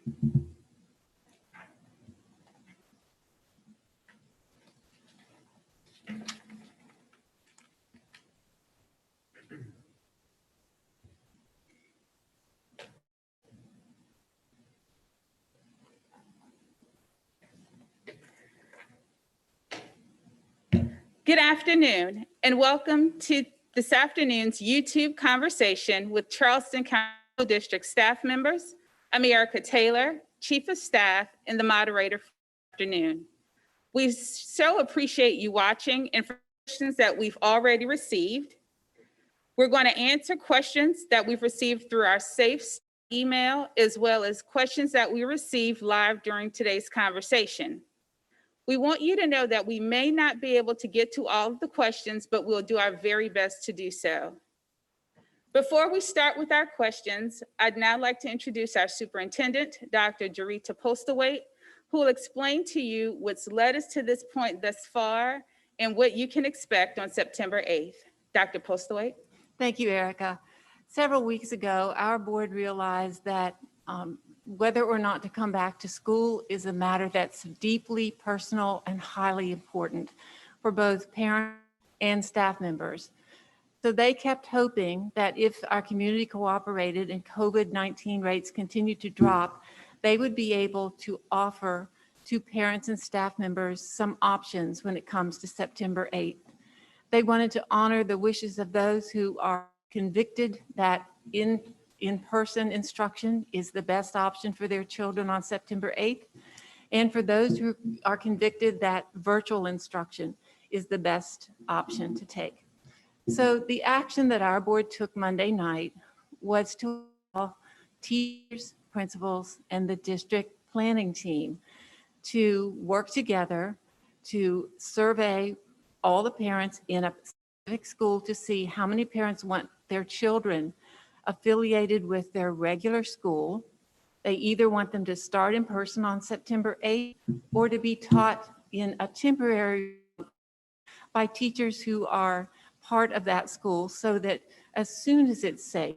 Good afternoon, and welcome to this afternoon's YouTube conversation with Charleston County School District staff members. I'm Erica Taylor, Chief of Staff and the moderator for the afternoon. We so appreciate you watching and for questions that we've already received. We're going to answer questions that we've received through our safe email, as well as questions that we received live during today's conversation. We want you to know that we may not be able to get to all of the questions, but we'll do our very best to do so. Before we start with our questions, I'd now like to introduce our superintendent, Dr. Jarita Postlewaite, who will explain to you what's led us to this point thus far and what you can expect on September 8th. Dr. Postlewaite. Thank you, Erica. Several weeks ago, our board realized that whether or not to come back to school is a matter that's deeply personal and highly important for both parents and staff members. So they kept hoping that if our community cooperated and COVID-19 rates continued to drop, they would be able to offer to parents and staff members some options when it comes to September 8th. They wanted to honor the wishes of those who are convicted that in-person instruction is the best option for their children on September 8th, and for those who are convicted that virtual instruction is the best option to take. So the action that our board took Monday night was to allow teachers, principals, and the district planning team to work together to survey all the parents in a specific school to see how many parents want their children affiliated with their regular school. They either want them to start in person on September 8th or to be taught in a temporary by teachers who are part of that school, so that as soon as it's safe,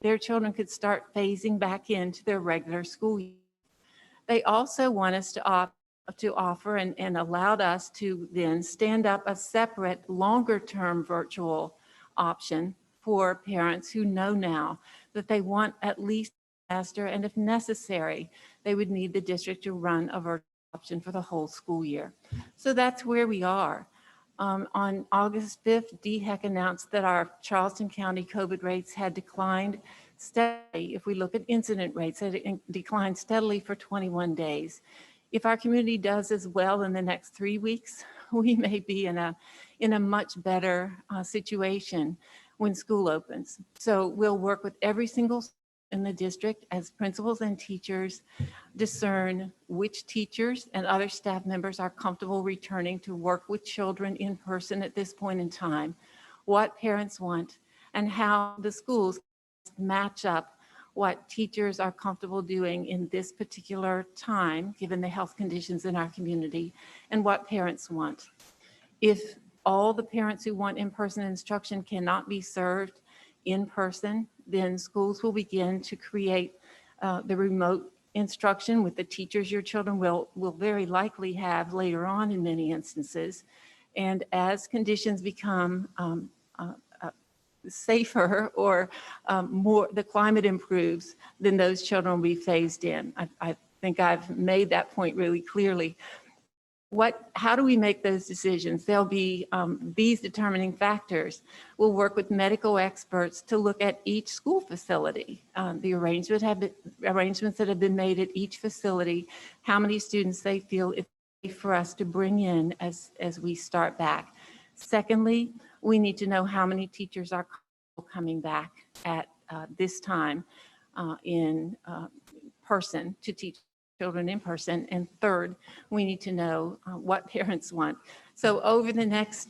their children could start phasing back into their regular school year. They also want us to offer and allowed us to then stand up a separate longer-term virtual option for parents who know now that they want at least a semester, and if necessary, they would need the district to run a virtual option for the whole school year. So that's where we are. On August 5th, DHEC announced that our Charleston County COVID rates had declined steadily. If we look at incident rates, it declined steadily for 21 days. If our community does as well in the next 3 weeks, we may be in a much better situation when school opens. So we'll work with every single in the district as principals and teachers discern which teachers and other staff members are comfortable returning to work with children in person at this point in time, what parents want, and how the schools match up what teachers are comfortable doing in this particular time, given the health conditions in our community, and what parents want. If all the parents who want in-person instruction cannot be served in person, then schools will begin to create the remote instruction with the teachers your children will very likely have later on in many instances. And as conditions become safer or more, the climate improves, then those children will be phased in. I think I've made that point really clearly. How do we make those decisions? There'll be these determining factors. We'll work with medical experts to look at each school facility, the arrangements that have been made at each facility, how many students they feel it's safe for us to bring in as we start back. Secondly, we need to know how many teachers are coming back at this time in person to teach children in person. And third, we need to know what parents want. So over the next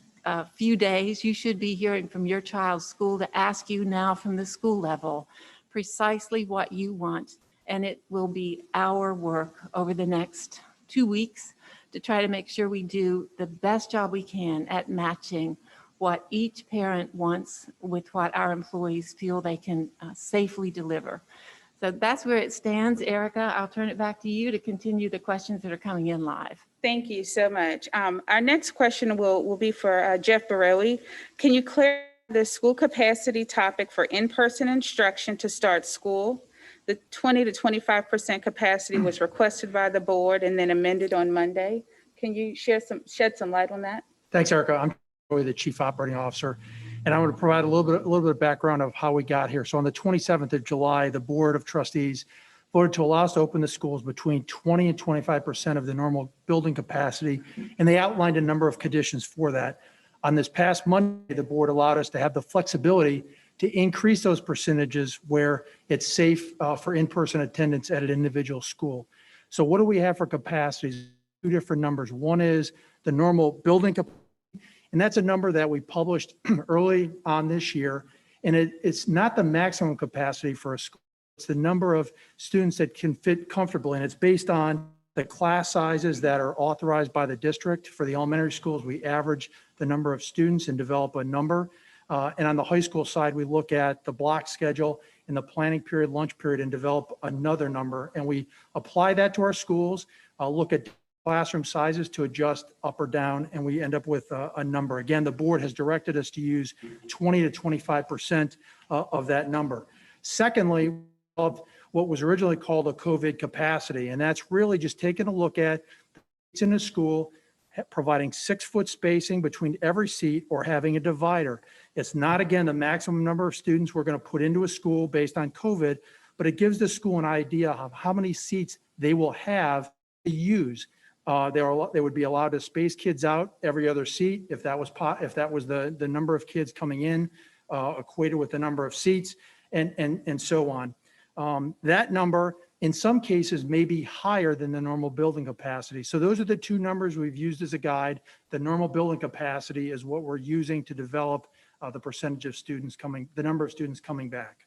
few days, you should be hearing from your child's school to ask you now from the school level precisely what you want. And it will be our work over the next 2 weeks to try to make sure we do the best job we can at matching what each parent wants with what our employees feel they can safely deliver. So that's where it stands. Erica, I'll turn it back to you to continue the questions that are coming in live. Thank you so much. Our next question will be for Jeff Barowie. Can you clarify the school capacity topic for in-person instruction to start school? The 20 to 25% capacity was requested by the board and then amended on Monday. Can you shed some light on that? Thanks, Erica. I'm the Chief Operating Officer, and I'm going to provide a little bit of background of how we got here. So on the 27th of July, the Board of Trustees voted to allow us to open the schools between 20 and 25% of the normal building capacity, and they outlined a number of conditions for that. On this past Monday, the board allowed us to have the flexibility to increase those percentages where it's safe for in-person attendance at an individual school. So what do we have for capacities? Two different numbers. One is the normal building capacity, and that's a number that we published early on this year. And it's not the maximum capacity for a school. It's the number of students that can fit comfortably. And it's based on the class sizes that are authorized by the district. For the elementary schools, we average the number of students and develop a number. And on the high school side, we look at the block schedule and the planning period, lunch period, and develop another number. And we apply that to our schools, look at classroom sizes to adjust up or down, and we end up with a number. Again, the board has directed us to use 20 to 25% of that number. Secondly, of what was originally called a COVID capacity, and that's really just taking a look at seats in a school, providing 6-foot spacing between every seat or having a divider. It's not, again, the maximum number of students we're going to put into a school based on COVID, but it gives the school an idea of how many seats they will have to use. They would be allowed to space kids out every other seat if that was the number of kids coming in equated with the number of seats, and so on. That number in some cases may be higher than the normal building capacity. So those are the two numbers we've used as a guide. The normal building capacity is what we're using to develop the percentage of students the number of students coming back.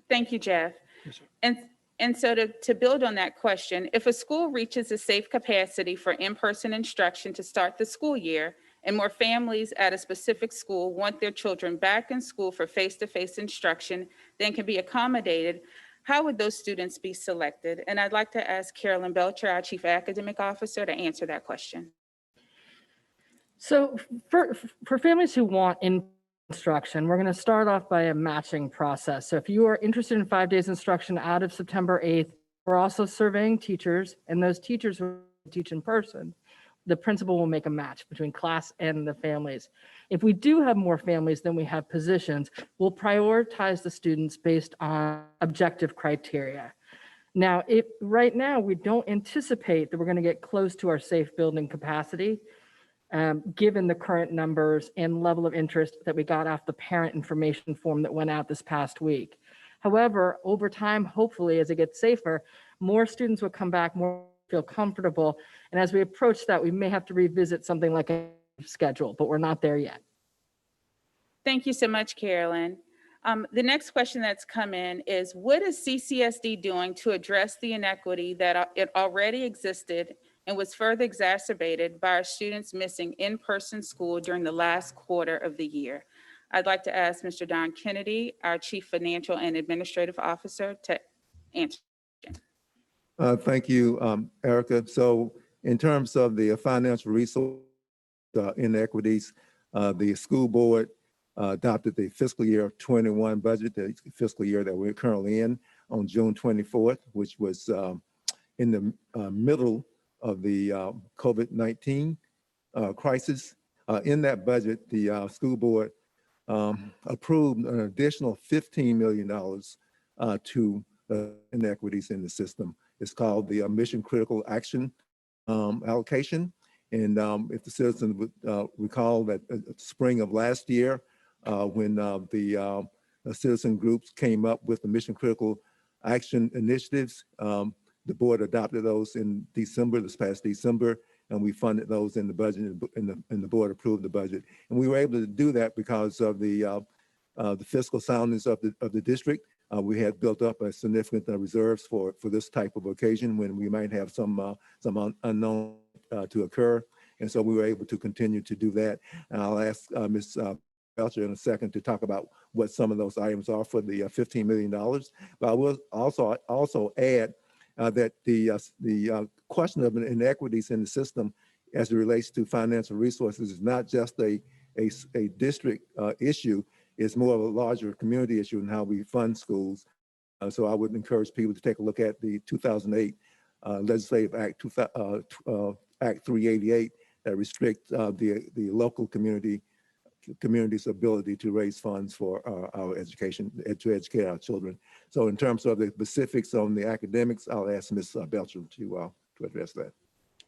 Thank you, Jeff. Yes, sir. And so to build on that question, if a school reaches a safe capacity for in-person instruction to start the school year, and more families at a specific school want their children back in school for face-to-face instruction than can be accommodated, how would those students be selected? And I'd like to ask Carolyn Belcher, our Chief Academic Officer, to answer that question. So for families who want instruction, we're going to start off by a matching process. So if you are interested in 5 days instruction out of September 8th, we're also surveying teachers, and those teachers who teach in person, the principal will make a match between class and the families. If we do have more families than we have positions, we'll prioritize the students based on objective criteria. Now, right now we don't anticipate that we're going to get close to our safe building capacity, given the current numbers and level of interest that we got off the parent information form that went out this past week. However, over time, hopefully, as it gets safer, more students will come back, more feel comfortable. And as we approach that, we may have to revisit something like a schedule, but we're not there yet. Thank you so much, Carolyn. The next question that's come in is, what is CCSD doing to address the inequity that it already existed and was further exacerbated by our students missing in-person school during the last quarter of the year? I'd like to ask Mr. Don Kennedy, our Chief Financial and Administrative Officer, to answer. Thank you, Erica. So in terms of the financial resource inequities, the school board adopted the fiscal year 21 budget, the fiscal year that we're currently in, on June 24th, which was in the middle of the COVID-19 crisis. In that budget, the school board approved an additional $15 million to inequities in the system. It's called the Mission Critical Action allocation. And if the citizens would recall that spring of last year, when the citizen groups came up with the Mission Critical Action initiatives, the board adopted those in December, this past December, and we funded those in the budget, and the board approved the budget. And we were able to do that because of the fiscal soundness of the district. We had built up a significant reserves for this type of occasion when we might have some unknown to occur. And so we were able to continue to do that. And I'll ask Ms. Belcher in a second to talk about what some of those items are for the $15 million. But I will also add that the question of inequities in the system as it relates to financial resources is not just a district issue. It's more of a larger community issue in how we fund schools. So I would encourage people to take a look at the 2008 Legislative Act, Act 388 that restricts the local community's ability to raise funds for our education, to educate our children. So in terms of the specifics on the academics, I'll ask Ms. Belcher to address that.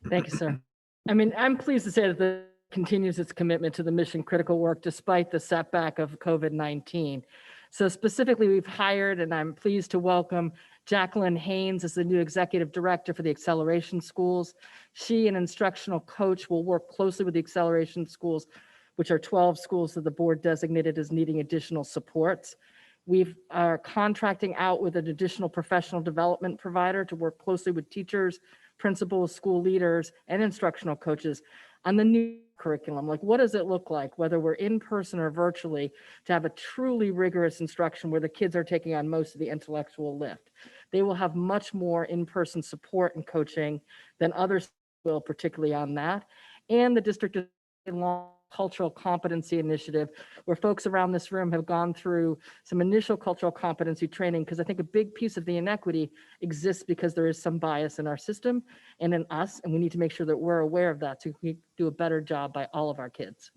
Thank you, sir. I mean, I'm pleased to say that the continues its commitment to the mission critical work despite the setback of COVID-19. So specifically, we've hired, and I'm pleased to welcome Jacqueline Haynes as the new executive director for the Acceleration Schools. She, an instructional coach, will work closely with the Acceleration Schools, which are 12 schools that the board designated as needing additional supports. We are contracting out with an additional professional development provider to work closely with teachers, principals, school leaders, and instructional coaches on the new curriculum. Like, what does it look like, whether we're in person or virtually, to have a truly rigorous instruction where the kids are taking on most of the intellectual lift? They will have much more in-person support and coaching than others will, particularly on that. And the district is long cultural competency initiative, where folks around this room have gone through some initial cultural competency training, because I think a big piece of the inequity exists because there is some bias in our system and in us, and we need to make sure that we're aware of that so we do a better job by all of our kids.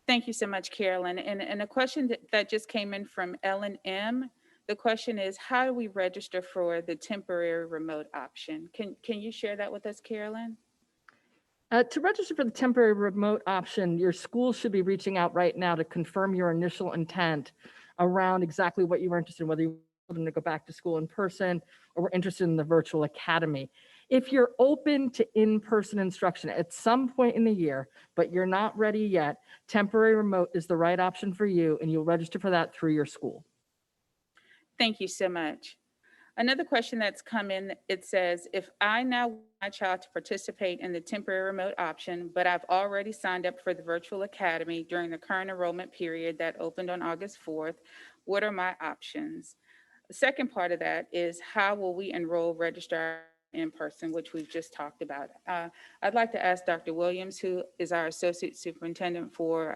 Thank you so much, Carolyn. And a question that just came in from Ellen M. The question is, how do we register for the temporary remote option? Can you share that with us, Carolyn? To register for the temporary remote option, your school should be reaching out right now to confirm your initial intent around exactly what you were interested in, whether you want them to go back to school in person or were interested in the virtual academy. If you're open to in-person instruction at some point in the year, but you're not ready yet, temporary remote is the right option for you, and you'll register for that through your school. Thank you so much. Another question that's come in, it says, if I now want my child to participate in the temporary remote option, but I've already signed up for the virtual academy during the current enrollment period that opened on August 4th, what are my options? The second part of that is, how will we enroll, register in person, which we've just talked about? I'd like to ask Dr. Williams, who is our Associate Superintendent for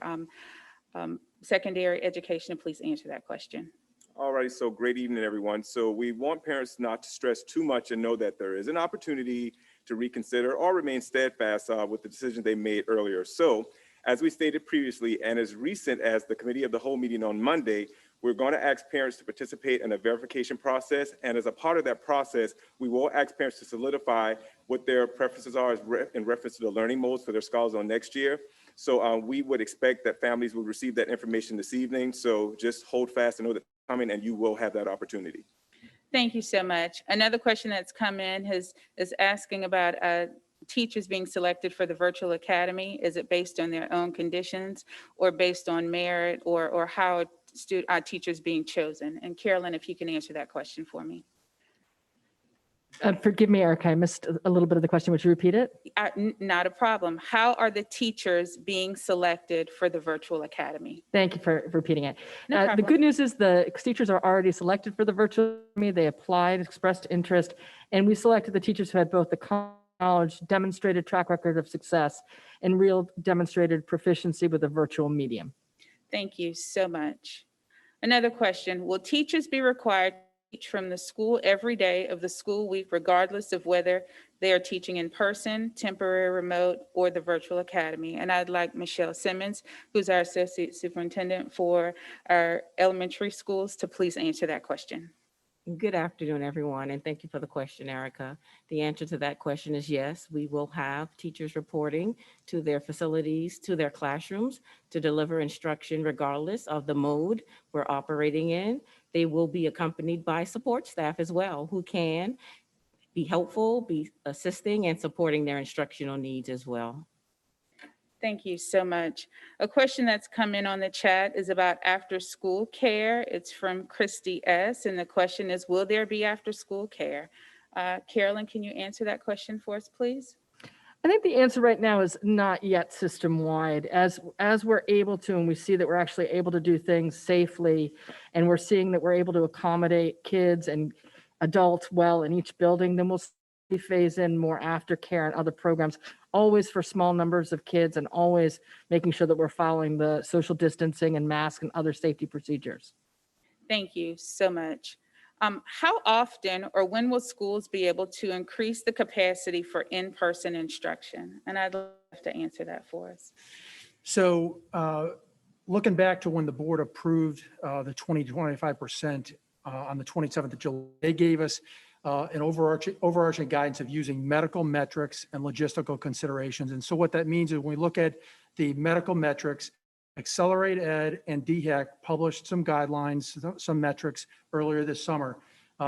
Secondary Education, to please answer that question. All right, so great evening, everyone. So we want parents not to stress too much and know that there is an opportunity to reconsider or remain steadfast with the decision they made earlier. So as we stated previously, and as recent as the Committee of the Whole meeting on Monday, we're going to ask parents to participate in a verification process. And as a part of that process, we will ask parents to solidify what their preferences are in reference to the learning modes for their scholars on next year. So we would expect that families will receive that information this evening. So just hold fast and know that coming, and you will have that opportunity. Thank you so much. Another question that's come in is asking about teachers being selected for the virtual academy. Is it based on their own conditions or based on merit, or how are teachers being chosen? And Carolyn, if you can answer that question for me. Forgive me, Erica, I missed a little bit of the question. Would you repeat it? Not a problem. How are the teachers being selected for the virtual academy? Thank you for repeating it. No The problem. good news is the teachers are already selected for the virtual academy. They applied, expressed interest, and we selected the teachers who had both the knowledge, demonstrated track record of success, and real demonstrated proficiency with a virtual medium. Thank you so much. Another question, will teachers be required to teach from the school every day of the school week, regardless of whether they are teaching in person, temporary remote, or the virtual academy? And I'd like Michelle Simmons, who's our Associate Superintendent for our elementary schools, to please answer that question. Good afternoon, everyone, and thank you for the question, Erica. The answer to that question is yes, we will have teachers reporting to their facilities, to their classrooms, to deliver instruction regardless of the mode we're operating in. They will be accompanied by support staff as well, who can be helpful, be assisting and supporting their instructional needs as well. Thank you so much. A question that's come in on the chat is about after-school care. It's from Christy S. And the question is, will there be after-school care? Carolyn, can you answer that question for us, please? I think the answer right now is not yet system-wide. As we're able to, and we see that we're actually able to do things safely, and we're seeing that we're able to accommodate kids and adults well in each building, then we'll phase in more aftercare and other programs, always for small numbers of kids and always making sure that we're following the social distancing and mask and other safety procedures. Thank you so much. How often or when will schools be able to increase the capacity for in-person instruction? And I'd love to answer that for us. So looking back to when the board approved the 20 to 25% on the 27th of July, they gave us an overarching guidance of using medical metrics and logistical considerations. And so what that means is when we look at the medical metrics, Accelerate Ed and DHEC published some guidelines, some metrics earlier this summer.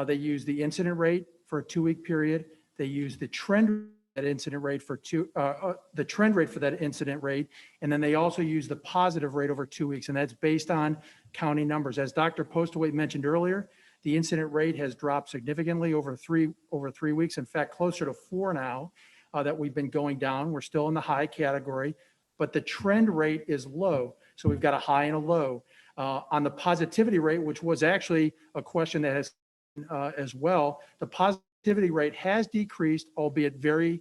They used the incident rate for a 2-week period. They used the trend that incident rate for the trend rate for that incident rate. And then they also use the positive rate over 2 weeks. And that's based on county numbers. As Dr. Postlewaite mentioned earlier, the incident rate has dropped significantly over 3 weeks. In fact, closer to 4 now that we've been going down. We're still in the high category, but the trend rate is low. So we've got a high and a low. On the positivity rate, which was actually a question that has as well, the positivity rate has decreased, albeit very,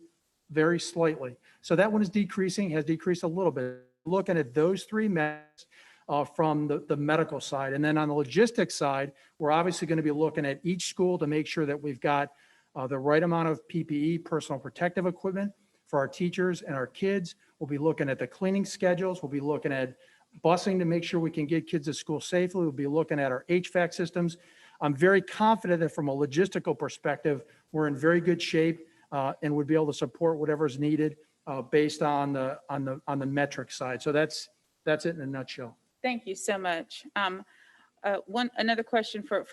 very slightly. So that one is decreasing, has decreased a little bit. Looking at those 3 metrics from the medical side. And then on the logistics side, we're obviously going to be looking at each school to make sure that we've got the right amount of PPE, personal protective equipment for our teachers and our kids. We'll be looking at the cleaning schedules. We'll be looking at busing to make sure we can get kids to school safely. We'll be looking at our HVAC systems. I'm very confident that from a logistical perspective, we're in very good shape and would be able to support whatever's needed based on the metric side. So that's it in a nutshell. Thank you so much. Another question for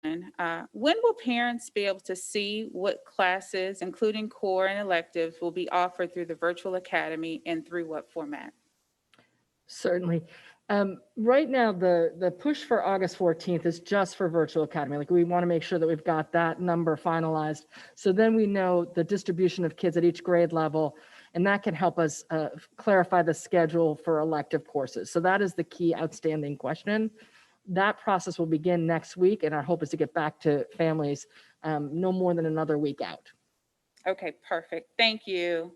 Karen. When will parents be able to see what classes, including core and electives, will be offered through the virtual academy and through what format? Certainly. Right now, the push for August 14th is just for virtual academy. Like, we want to make sure that we've got that number finalized. So then we know the distribution of kids at each grade level, and that can help us clarify the schedule for elective courses. So that is the key outstanding question. That process will begin next week, and our hope is to get back to families no more than another week out. Okay, perfect. Thank you.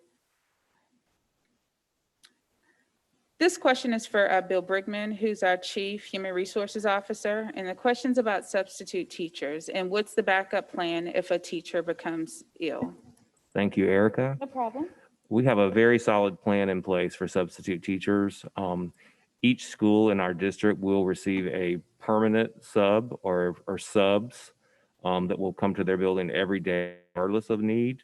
This question is for Bill Brigman, who's our Chief Human Resources Officer, and the question's about substitute teachers and what's the backup plan if a teacher becomes ill? Thank you, Erica. No problem. We have a very solid plan in place for substitute teachers. Each school in our district will receive a permanent sub or subs that will come to their building every day, regardless of need.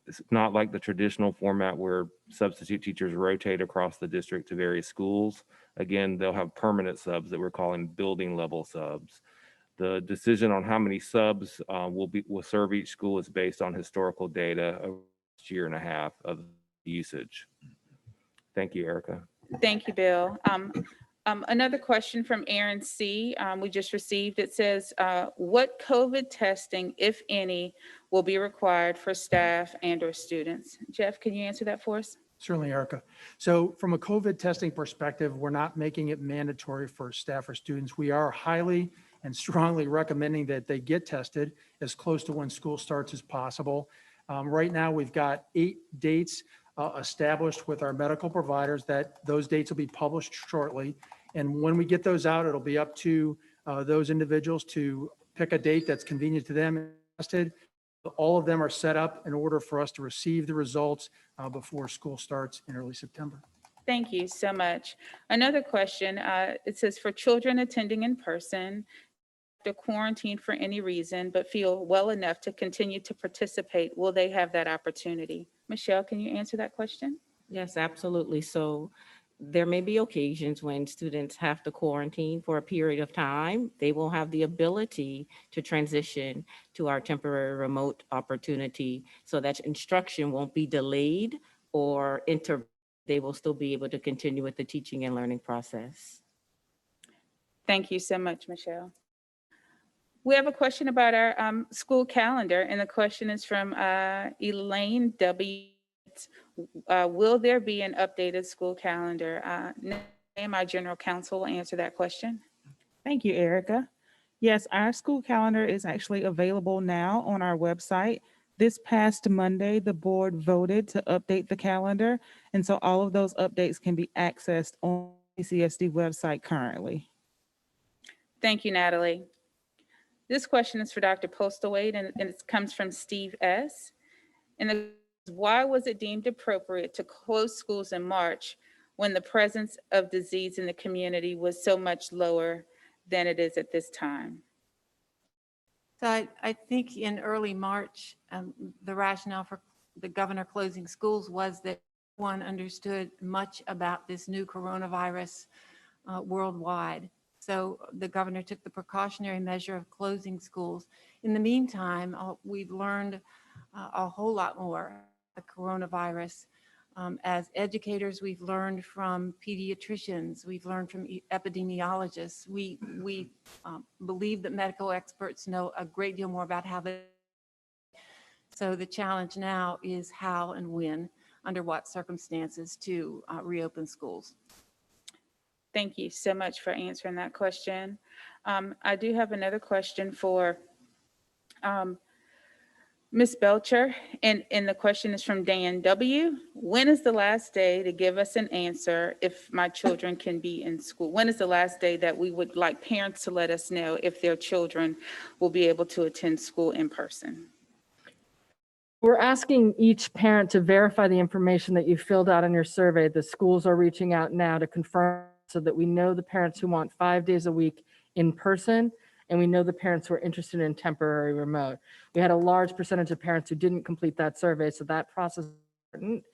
It's not like the traditional format where substitute teachers rotate across the district to various schools. Again, they'll have permanent subs that we're calling building level subs. The decision on how many subs will serve each school is based on historical data over the last year and a half of usage. Thank you, Erica. Thank you, Bill. Another question from Aaron C. We just received. It says, what COVID testing, if any, will be required for staff and/or students? Jeff, can you answer that for us? Certainly, Erica. So from a COVID testing perspective, we're not making it mandatory for staff or students. We are highly and strongly recommending that they get tested as close to when school starts as possible. Right now, we've got 8 dates established with our medical providers that those dates will be published shortly. And when we get those out, it'll be up to those individuals to pick a date that's convenient to them and tested. All of them are set up in order for us to receive the results before school starts in early September. Thank you so much. Another question, it says for children attending in person, to quarantine for any reason, but feel well enough to continue to participate, will they have that opportunity? Michelle, can you answer that question? Yes, absolutely. So there may be occasions when students have to quarantine for a period of time. They will have the ability to transition to our temporary remote opportunity so that instruction won't be delayed or they will still be able to continue with the teaching and learning process. Thank you so much, Michelle. We have a question about our school calendar, and the question is from Elaine W. students. Will there be an updated school calendar? My general counsel will answer that question. Thank you, Erica. Yes, our school calendar is actually available now on our website. This past Monday, the board voted to update the calendar, and so all of those updates can be accessed on the CSD website currently. Thank you, Natalie. This question is for Dr. Postlewaite, and it comes from Steve S. And why was it deemed appropriate to close schools in March when the presence of disease in the community was so much lower than it is at this time? So I think in early March, the rationale for the governor closing schools was that one understood much about this new coronavirus worldwide. So the governor took the precautionary measure of closing schools. In the meantime, we've learned a whole lot more about the coronavirus. As educators, we've learned from pediatricians, we've learned from epidemiologists. We believe that medical experts know a great deal more about how they. So the challenge now is how and when, under what circumstances to reopen schools. Thank you so much for answering that question. I do have another question for Ms. Belcher, and the question is from Dan W. When is the last day to give us an answer if my children can be in school? When is the last day that we would like parents to let us know if their children will be able to attend school in person? We're asking each parent to verify the information that you filled out in your survey. The schools are reaching out now to confirm so that we know the parents who want 5 days a week in person, and we know the parents who are interested in temporary remote. We had a large percentage of parents who didn't complete that survey, so that process is important.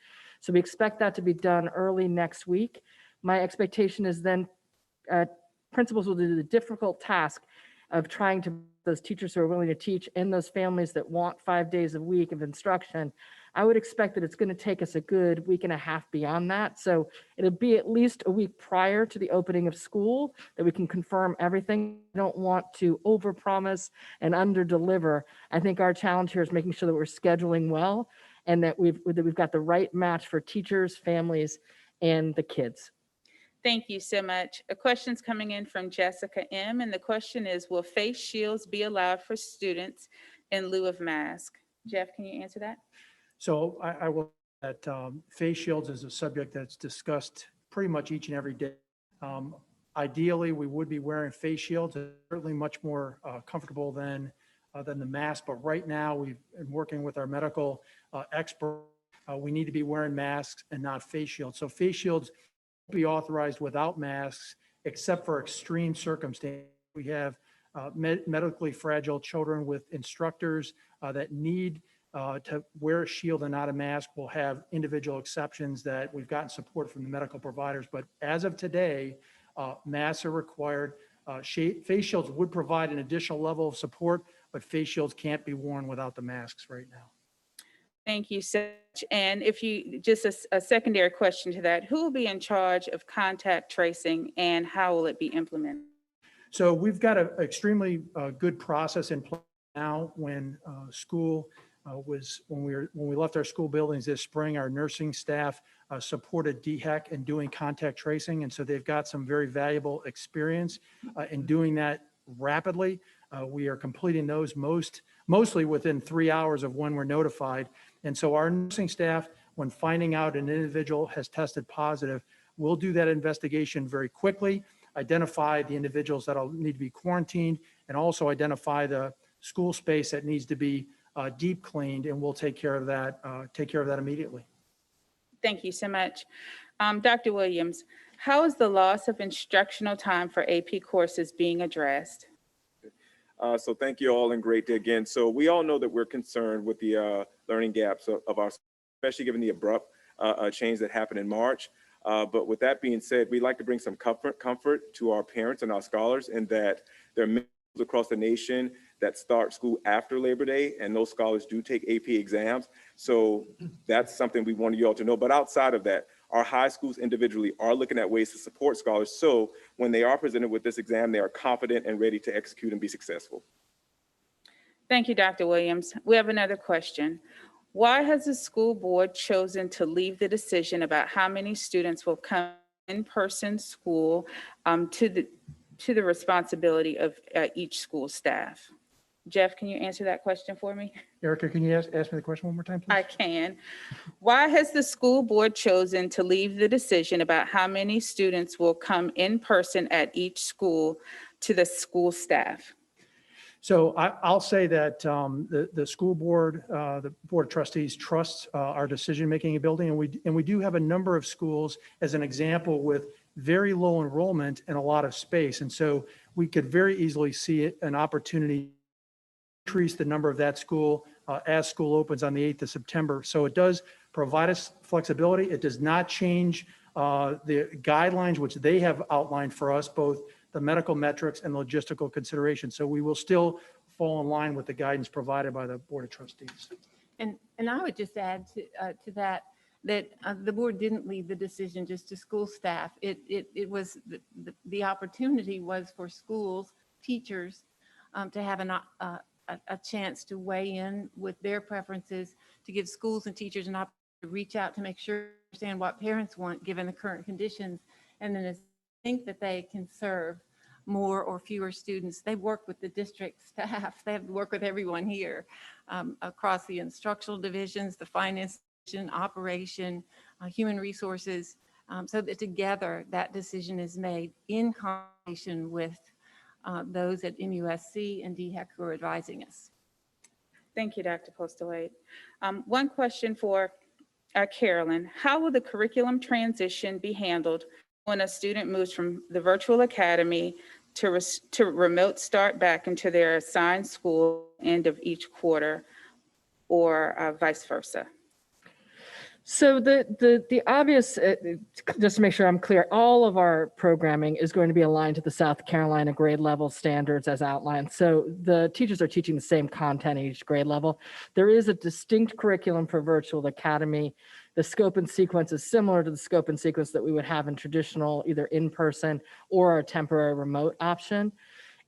So we expect that to be done early next week. My expectation is then principals will do the difficult task of trying to those teachers who are willing to teach and those families that want 5 days a week of instruction. I would expect that it's going to take us a good week and a half beyond that. So it'll be at least a week prior to the opening of school that we can confirm everything. I don't want to overpromise and underdeliver. I think our challenge here is making sure that we're scheduling well and that we've got the right match for teachers, families, and the kids. Thank you so much. A question's coming in from Jessica M. And the question is, will face shields be allowed for students in lieu of mask? Jeff, can you answer that? So I will, that face shields is a subject that's discussed pretty much each and every day. Ideally, we would be wearing face shields. It's certainly much more comfortable than the mask. But right now, we've been working with our medical expert. We need to be wearing masks and not face shields. So face shields won't be authorized without masks, except for extreme circumstances. We have medically fragile children with instructors that need to wear a shield and not a mask. Will have individual exceptions that we've gotten support from the medical providers. But as of today, masks are required. Face shields would provide an additional level of support, but face shields can't be worn without the masks right now. Thank you so much. And if you, just a secondary question to that, who will be in charge of contact tracing and how will it be implemented? So we've got an extremely good process in place now. When when we left our school buildings this spring, our nursing staff supported DHEC in doing contact tracing. And so they've got some very valuable experience in doing that rapidly. We are completing those mostly within 3 hours of when we're notified. And so our nursing staff, when finding out an individual has tested positive, will do that investigation very quickly, identify the individuals that'll need to be quarantined, and also identify the school space that needs to be deep cleaned, and we'll take care of that immediately. Thank you so much. Dr. Williams, how is the loss of instructional time for AP courses being addressed? So thank you all, and great day again. So we all know that we're concerned with the learning gaps of our, especially given the abrupt change that happened in March. But with that being said, we'd like to bring some comfort to our parents and our scholars in that there are many schools across the nation that start school after Labor Day, and those scholars do take AP exams. So that's something we want you all to know. But outside of that, our high schools individually are looking at ways to support scholars. So when they are presented with this exam, they are confident and ready to execute and be successful. Thank you, Dr. Williams. We have another question. Why has the school board chosen to leave the decision about how many students will come in-person school to the responsibility of each school staff? Jeff, can you answer that question for me? Erica, can you ask me the question one more time, please? I can. Why has the school board chosen to leave the decision about how many students will come in person at each school to the school staff? So I'll say that the school board, the Board of Trustees trusts our decision-making ability, and we do have a number of schools, as an example, with very low enrollment and a lot of space. And so we could very easily see an opportunity to increase the number of that school as school opens on the 8th of September. So it does provide us flexibility. It does not change the guidelines which they have outlined for us, both the medical metrics and logistical considerations. So we will still fall in line with the guidance provided by the Board of Trustees. And I would just add to that the board didn't leave the decision just to school staff. It was the opportunity was for schools, teachers to have a chance to weigh in with their preferences, to give schools and teachers an opportunity to reach out to make sure they understand what parents want given the current conditions, and then think that they can serve more or fewer students. They work with the district staff. They have to work with everyone here across the instructional divisions, the finance division, operation, human resources, so that together that decision is made in combination with those at MUSC and DHEC who are advising us. Thank you, Dr. Postlewaite. One question for Carolyn. How will the curriculum transition be handled when a student moves from the virtual academy to remote start back into their assigned school end of each quarter, or vice versa? So the obvious, just to make sure I'm clear, all of our programming is going to be aligned to the South Carolina grade level standards as outlined. So the teachers are teaching the same content at each grade level. There is a distinct curriculum for virtual academy. The scope and sequence is similar to the scope and sequence that we would have in traditional, either in-person or a temporary remote option.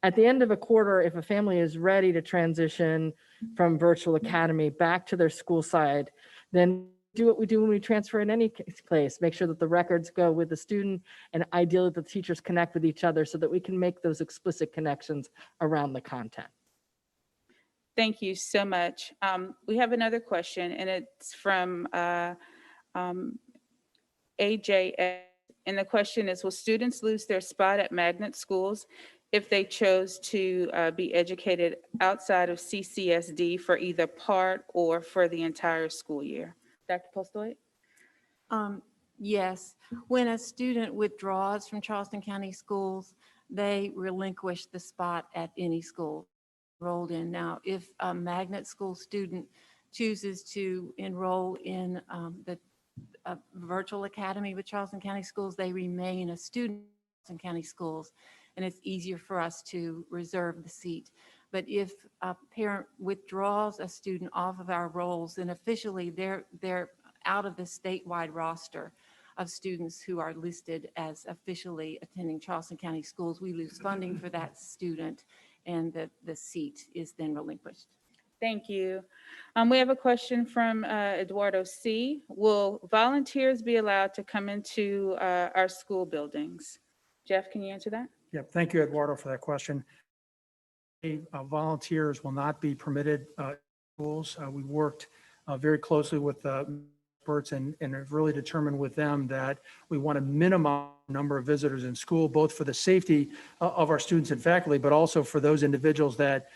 At the end of a quarter, if a family is ready to transition from virtual academy back to their school side, then do what we do when we transfer in any place, make sure that the records go with the student, and ideally the teachers connect with each other so that we can make those explicit connections around the content. Thank you so much. We have another question, and it's from AJS. And the question is, will students lose their spot at magnet schools if they chose to be educated outside of CCSD for either part or for the entire school year? Dr. Postlewaite? Yes, when a student withdraws from Charleston County Schools, they relinquish the spot at any school enrolled in. Now, if a magnet school student chooses to enroll in the virtual academy with Charleston County Schools, they remain a student in Charleston County Schools, and it's easier for us to reserve the seat. But if a parent withdraws a student off of our rolls, then officially they're out of the statewide roster of students who are listed as officially attending Charleston County Schools. We lose funding for that student, and the seat is then relinquished. Thank you. We have a question from Eduardo C. Will volunteers be allowed to come into our school buildings? Jeff, can you answer that? Yep. Thank you, Eduardo, for that question. Volunteers will not be permitted in schools. We worked very closely with experts and have really determined with them that we want to minimize the number of visitors in school, both for the safety of our students and faculty, but also for those individuals that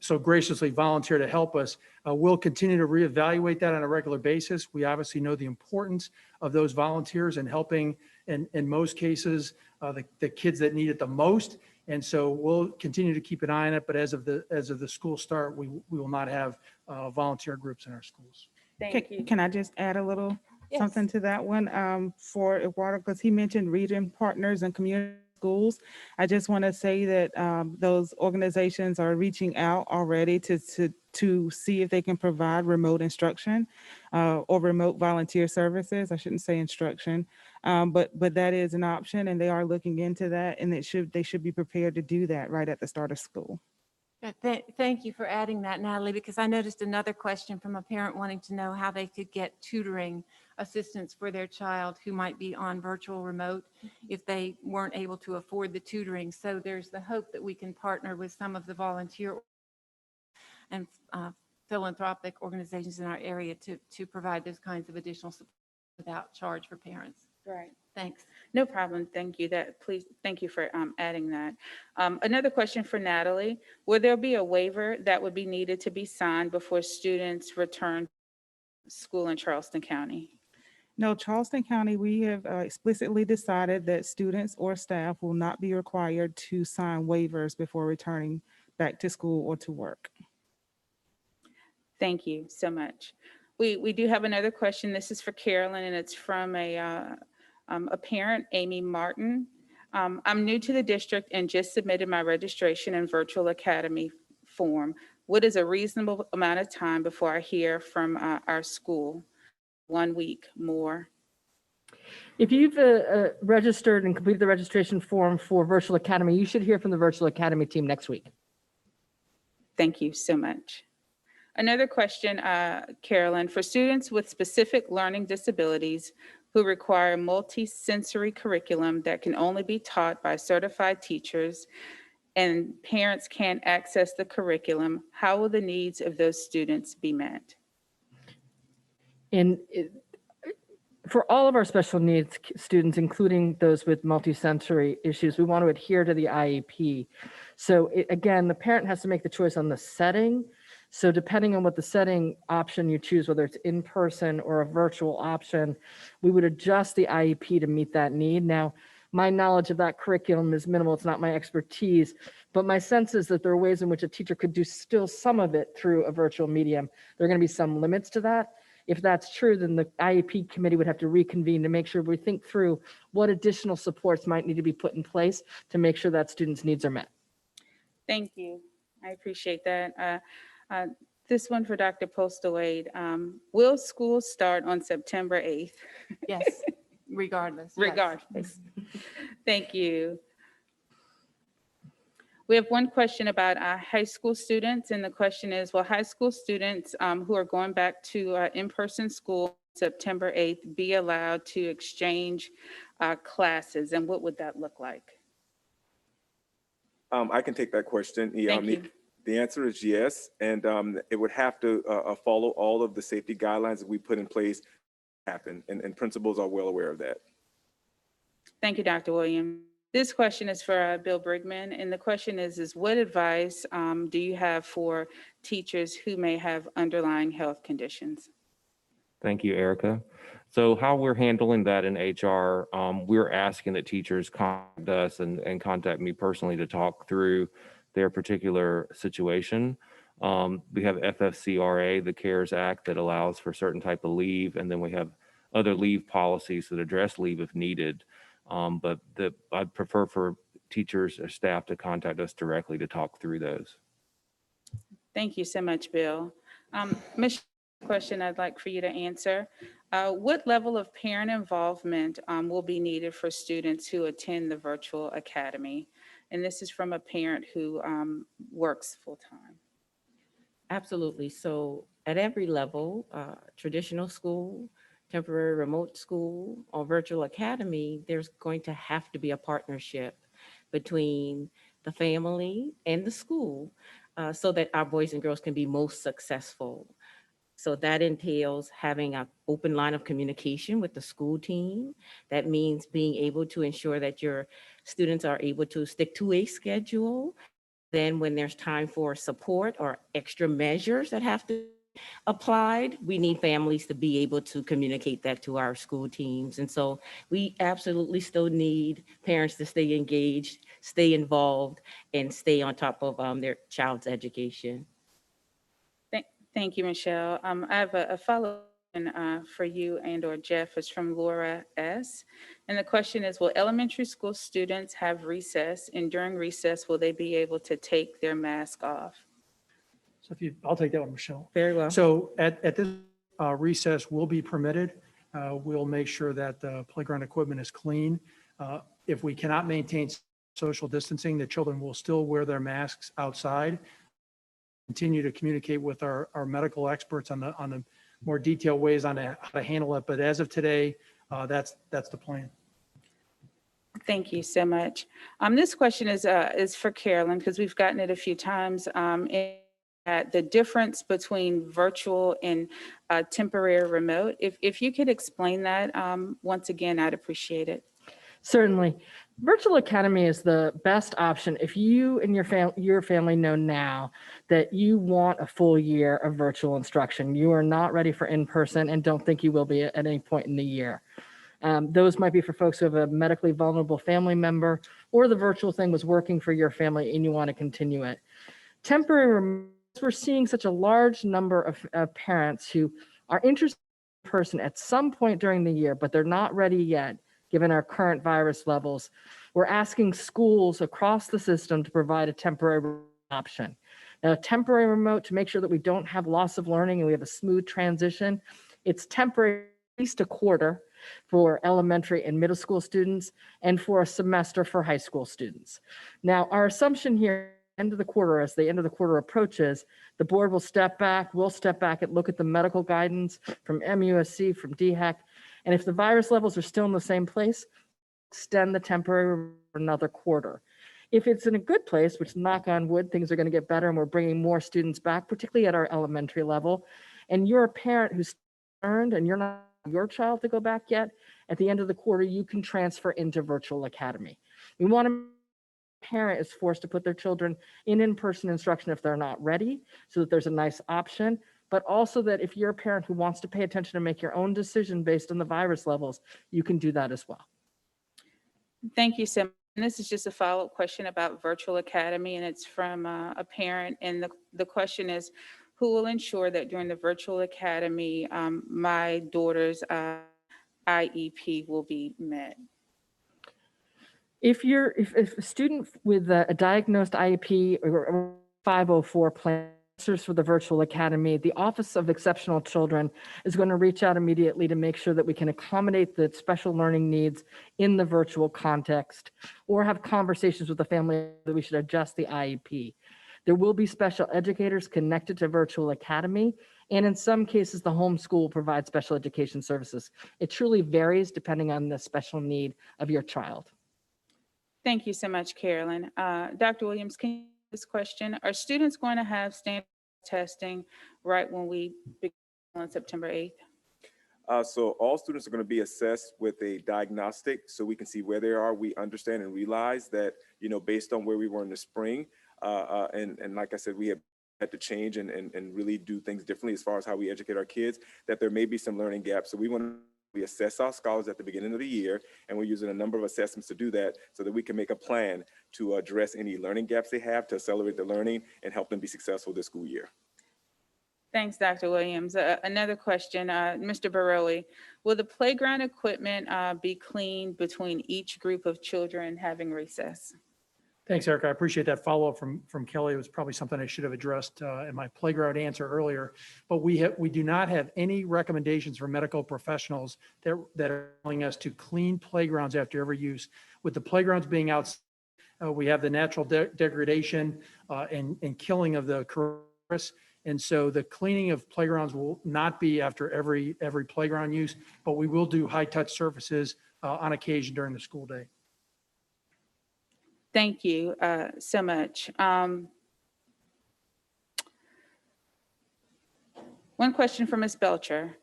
so graciously volunteer to help us. We'll continue to reevaluate that on a regular basis. We obviously know the importance of those volunteers and helping, in most cases, the kids that need it the most. And so we'll continue to keep an eye on it. But as of the school start, we will not have volunteer groups in our schools. Thank you. Can I just add a little Yes. something to that one for Eduardo, because he mentioned region partners and community schools. I just want to say that those organizations are reaching out already to see if they can provide remote instruction or remote volunteer services. I shouldn't say instruction, but that is an option, and they are looking into that, and they should be prepared to do that right at the start of school. Thank you for adding that, Natalie, because I noticed another question from a parent wanting to know how they could get tutoring assistance for their child who might be on virtual remote if they weren't able to afford the tutoring. So there's the hope that we can partner with some of the volunteer and philanthropic organizations in our area to provide those kinds of additional support without charge for parents. Right. Thanks. No problem. Thank you. Thank you for adding that. Another question for Natalie. Will there be a waiver that would be needed to be signed before students return to school in Charleston County? No, Charleston County, we have explicitly decided that students or staff will not be required to sign waivers before returning back to school or to work. Thank you so much. We do have another question. This is for Carolyn, and it's from a parent, Amy Martin. I'm new to the district and just submitted my registration and virtual academy form. What is a reasonable amount of time before I hear from our school? 1 week more. If you've registered and completed the registration form for Virtual Academy, you should hear from the Virtual Academy team next week. Thank you so much. Another question, Carolyn, for students with specific learning disabilities who require multi-sensory curriculum that can only be taught by certified teachers and parents can't access the curriculum, how will the needs of those students be met? For all of our special needs students, including those with multisensory issues, we want to adhere to the IEP. So again, the parent has to make the choice on the setting. So depending on what the setting option you choose, whether it's in person or a virtual option, we would adjust the IEP to meet that need. Now, my knowledge of that curriculum is minimal. It's not my expertise, but my sense is that there are ways in which a teacher could do still some of it through a virtual medium. There are going to be some limits to that. If that's true, then the IEP committee would have to reconvene to make sure we think through what additional supports might need to be put in place to make sure that students' needs are met. Thank you. I appreciate that. This one for Dr. Postlewaite. Will school start on September 8th? Yes, regardless. Yes. Regardless. Thank you. We have one question about high school students, and the question is, will high school students who are going back to in-person school September 8th be allowed to exchange classes, and what would that look like? I can take that question. Thank you. The answer is yes, and it would have to follow all of the safety guidelines that we put in place happen, and principals are well aware of that. Thank you, Dr. Williams. This question is for Bill Brigman, and the question is what advice do you have for teachers who may have underlying health conditions? Thank you, Erica. So how we're handling that in HR, we're asking that teachers contact us and contact me personally to talk through their particular situation. We have FFCRA, the CARES Act, that allows for certain type of leave, and then we have other leave policies that address leave if needed. But I'd prefer for teachers or staff to contact us directly to talk through those. Thank you so much, Bill. Michelle, question I'd like for you to answer. What level of parent involvement will be needed for students who attend the virtual academy? And this is from a parent who works full-time. Absolutely. So at every level, traditional school, temporary remote school, or virtual academy, there's going to have to be a partnership between the family and the school so that our boys and girls can be most successful. So that entails having an open line of communication with the school team. That means being able to ensure that your students are able to stick to a schedule. Then when there's time for support or extra measures that have to be applied, we need families to be able to communicate that to our school teams. And so we absolutely still need parents to stay engaged, stay involved, and stay on top of their child's education. Thank you, Michelle. I have a follow-up for you and or Jeff. It's from Laura S. And the question is, will elementary school students have recess? And during recess, will they be able to take their mask off? So I'll take that one, Michelle. Very well. So at this recess will be permitted. We'll make sure that the playground equipment is clean. If we cannot maintain social distancing, the children will still wear their masks outside. continue to communicate with our medical experts on the more detailed ways on how to handle it. But as of today, that's the plan. Thank you so much. This question is for Carolyn, because we've gotten it a few times. At the difference between virtual and temporary remote. If you could explain that once again, I'd appreciate it. Certainly. Virtual Academy is the best option if you and your family know now that you want a full year of virtual instruction. You are not ready for in-person and don't think you will be at any point in the year. Those might be for folks who have a medically vulnerable family member, or the virtual thing was working for your family and you want to continue it. Temporary, we're seeing such a large number of parents who are interested in person at some point during the year, but they're not ready yet, given our current virus levels. We're asking schools across the system to provide a temporary option. Now, a temporary remote, to make sure that we don't have loss of learning and we have a smooth transition, it's temporary at least a quarter for elementary and middle school students and for a semester for high school students. Now, our assumption here, end of the quarter, as the end of the quarter approaches, the board will step back, we'll step back and look at the medical guidance from MUSC, from DHEC, and if the virus levels are still in the same place, extend the temporary for another quarter. If it's in a good place, which knock on wood, things are going to get better and we're bringing more students back, particularly at our elementary level, and you're a parent who's concerned and you're not your child to go back yet, at the end of the quarter, you can transfer into Virtual Academy. We want to parent is forced to put their children in-person instruction if they're not ready, so that there's a nice option, but also that if you're a parent who wants to pay attention and make your own decision based on the virus levels, you can do that as well. Thank you so much. And this is just a follow-up question about Virtual Academy, and it's from a parent. And the question is, who will ensure that during the Virtual Academy, my daughter's IEP will be met? If a student with a diagnosed IEP or 504 plan answers for the Virtual Academy, the Office of Exceptional Children is going to reach out immediately to make sure that we can accommodate the special learning needs in the virtual context, or have conversations with the family that we should adjust the IEP. There will be special educators connected to Virtual Academy, and in some cases, the homeschool will provide special education services. It truly varies depending on the special need of your child. Thank you so much, Carolyn. Dr. Williams, can you answer this question? Are students going to have standard testing right when we begin on September 8th? So all students are going to be assessed with a diagnostic so we can see where they are. We understand and realize that, based on where we were in the spring, and like I said, we have had to change and really do things differently as far as how we educate our kids, that there may be some learning gaps. So we assess our scholars at the beginning of the year, and we're using a number of assessments to do that so that we can make a plan to address any learning gaps they have to accelerate the learning and help them be successful this school year. Thanks, Dr. Williams. Another question, Mr. Barowie, will the playground equipment be cleaned between each group of children having recess? Thanks, Erica. I appreciate that follow-up from Kelly. It was probably something I should have addressed in my playground answer earlier. But we do not have any recommendations from medical professionals that are telling us to clean playgrounds after every use. With the playgrounds being out, we have the natural degradation and killing of the coronavirus. And so the cleaning of playgrounds will not be after every playground use, but we will do high-touch surfaces on occasion during the school day. Thank you so much. One question from Ms. Belcher.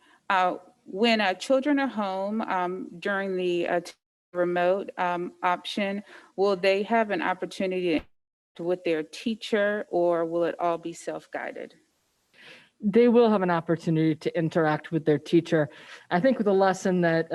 When children are home during the remote option, will they have an opportunity with their teacher, or will it all be self-guided? They will have an opportunity to interact with their teacher. I think the lesson that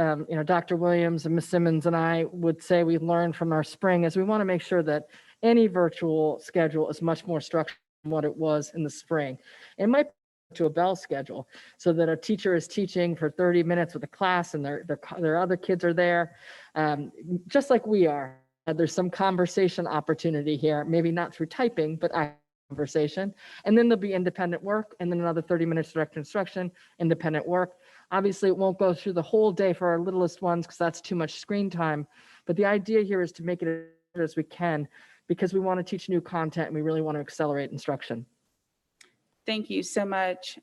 Dr. Williams and Ms. Simmons and I would say we learned from our spring is we want to make sure that any virtual schedule is much more structured than what it was in the spring. It might be to a bell schedule so that a teacher is teaching for 30 minutes with a class and their other kids are there, just like we are. There's some conversation opportunity here, maybe not through typing, but conversation, and then there'll be independent work, and then another 30 minutes direct instruction, independent work. Obviously, it won't go through the whole day for our littlest ones because that's too much screen time, but the idea here is to make it as we can because we want to teach new content and we really want to accelerate instruction. Thank you so much.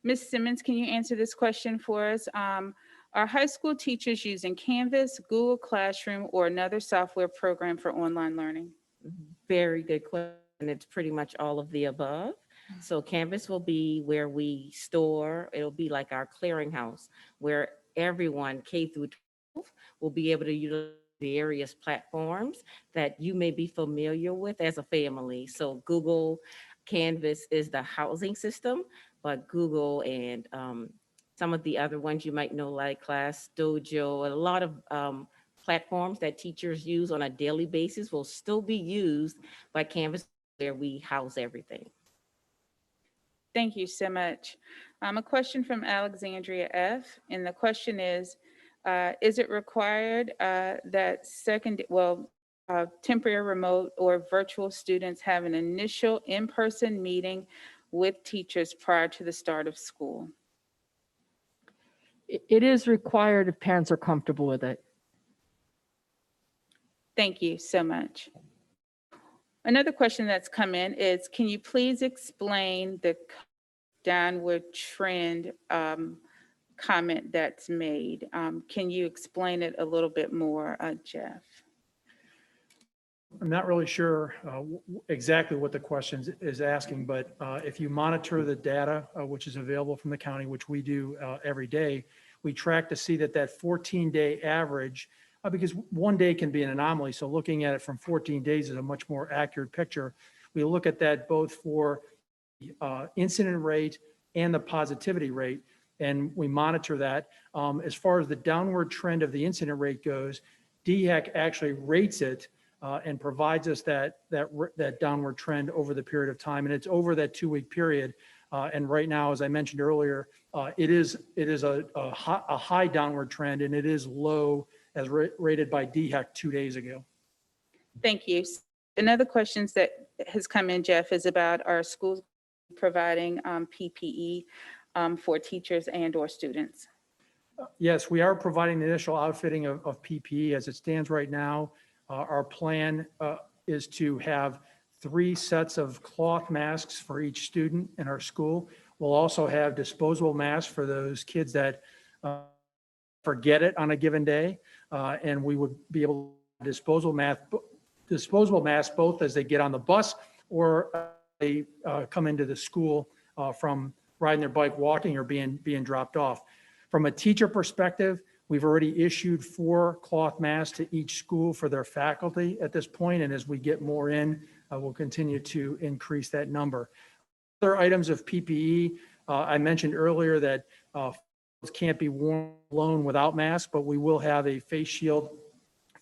Ms. Simmons, can you answer this question for us? Are high school teachers using Canvas, Google Classroom, or another software program for online learning? Very good question. It's pretty much all of the above. So Canvas will be where we store, it'll be like our clearinghouse where everyone K through 12 will be able to utilize various platforms that you may be familiar with as a family. So Google Canvas is the housing system, but Google and some of the other ones you might know, like Class Dojo, a lot of platforms that teachers use on a daily basis will still be used by Canvas, where we house everything. Thank you so much. A question from Alexandria F. And the question is it required that temporary remote or virtual students have an initial in-person meeting with teachers prior to the start of school? It is required if parents are comfortable with it. Thank you so much. Another question that's come in is, can you please explain the downward trend comment that's made? Can you explain it a little bit more, Jeff? I'm not really sure exactly what the question is asking, but if you monitor the data, which is available from the county, which we do every day, we track to see that 14-day average, because one day can be an anomaly. So looking at it from 14 days is a much more accurate picture. We look at that both for the incident rate and the positivity rate, and we monitor that. As far as the downward trend of the incident rate goes, DHEC actually rates it and provides us that downward trend over the period of time, and it's over that 2-week period. And right now, as I mentioned earlier, it is a high downward trend, and it is low as rated by DHEC 2 days ago. Thank you. Another question that has come in, Jeff, is about our schools providing PPE for teachers and or students. Yes, we are providing the initial outfitting of PPE as it stands right now. Our plan is to have 3 sets of cloth masks for each student in our school. We'll also have disposable masks for those kids that forget it on a given day. And we would be able to disposable masks both as they get on the bus or they come into the school from riding their bike, walking, or being dropped off. From a teacher perspective, we've already issued 4 cloth masks to each school for their faculty at this point, and as we get more in, we'll continue to increase that number. Other items of PPE, I mentioned earlier that can't be worn alone without masks, but we will have a face shield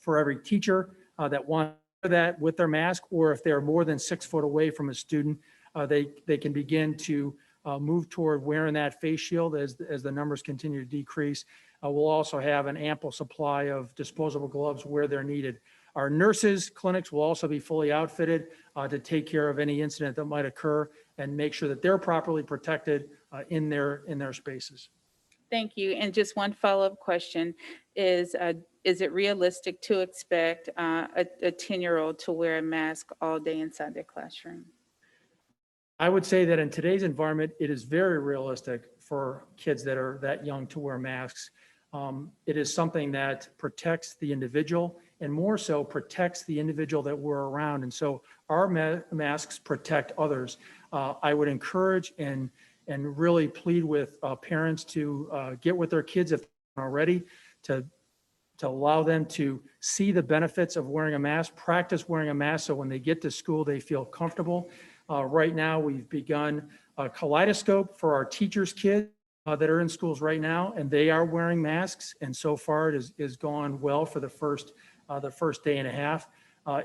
for every teacher that wants that with their mask, or if they're more than 6 foot away from a student, they can begin to move toward wearing that face shield as the numbers continue to decrease. We'll also have an ample supply of disposable gloves where they're needed. Our nurses' clinics will also be fully outfitted to take care of any incident that might occur and make sure that they're properly protected in their spaces. Thank you. And just one follow-up question is it realistic to expect a 10-year-old to wear a mask all day inside their classroom? I would say that in today's environment, it is very realistic for kids that are that young to wear masks. It is something that protects the individual and more so protects the individual that we're around. And so our masks protect others. I would encourage and really plead with parents to get with their kids if they're already to allow them to see the benefits of wearing a mask, practice wearing a mask so when they get to school, they feel comfortable. Right now, we've begun a kaleidoscope for our teachers' kids that are in schools right now, and they are wearing masks. And so far, it has gone well for the first day and a half.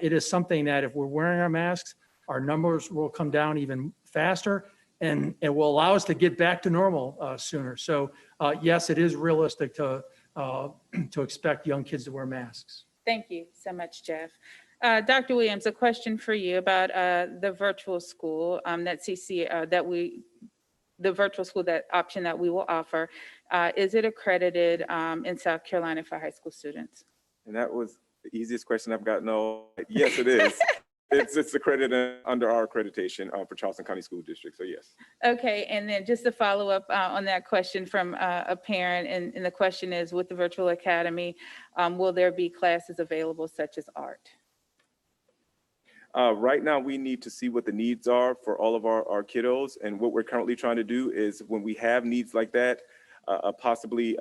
It is something that if we're wearing our masks, our numbers will come down even faster, and it will allow us to get back to normal sooner. So yes, it is realistic to expect young kids to wear masks. Thank you so much, Jeff. Dr. Williams, a question for you about the virtual school the virtual school option that we will offer. Is it accredited in South Carolina for high school students? And that was the easiest question I've gotten all. Yes, it is. It's accredited under our accreditation for Charleston County School District, so yes. Okay, and then just to follow up on that question from a parent, and the question is, with the virtual academy, will there be classes available such as art? Right now, we need to see what the needs are for all of our kiddos. And what we're currently trying to do is when we have needs like that, possibly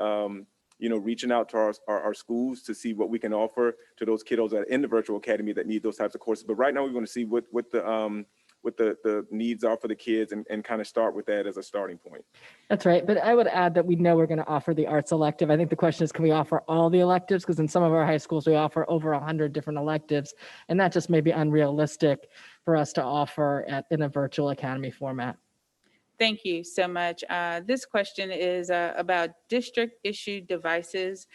reaching out to our schools to see what we can offer to those kiddos that are in the virtual academy that need those types of courses. But right now, we want to see what the needs are for the kids and kind of start with that as a starting point. That's right. But I would add that we know we're going to offer the arts elective. I think the question is, can we offer all the electives? Because in some of our high schools, we offer over 100 different electives, and that just may be unrealistic for us to offer in a virtual academy format. Thank you so much. This question is about district-issued devices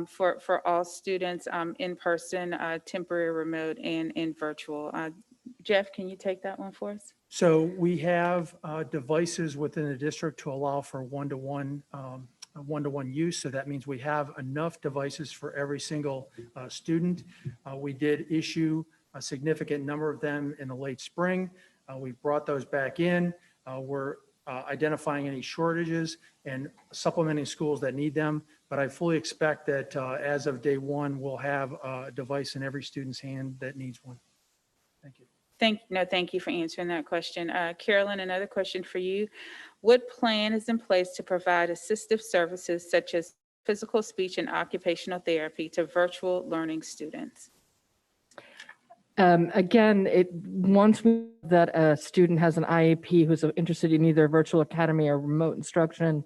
for all students in person, temporary, remote, and virtual. Jeff, can you take that one for us? So we have devices within the district to allow for one-to-one use. So that means we have enough devices for every single student. We did issue a significant number of them in the late spring. We brought those back in. We're identifying any shortages and supplementing schools that need them. But I fully expect that as of day one, we'll have a device in every student's hand that needs one. Thank you. Thank you for answering that question. Carolyn, another question for you. What plan is in place to provide assistive services such as physical, speech, and occupational therapy to virtual learning students? Again, once that a student has an IEP who's interested in either virtual academy or remote instruction,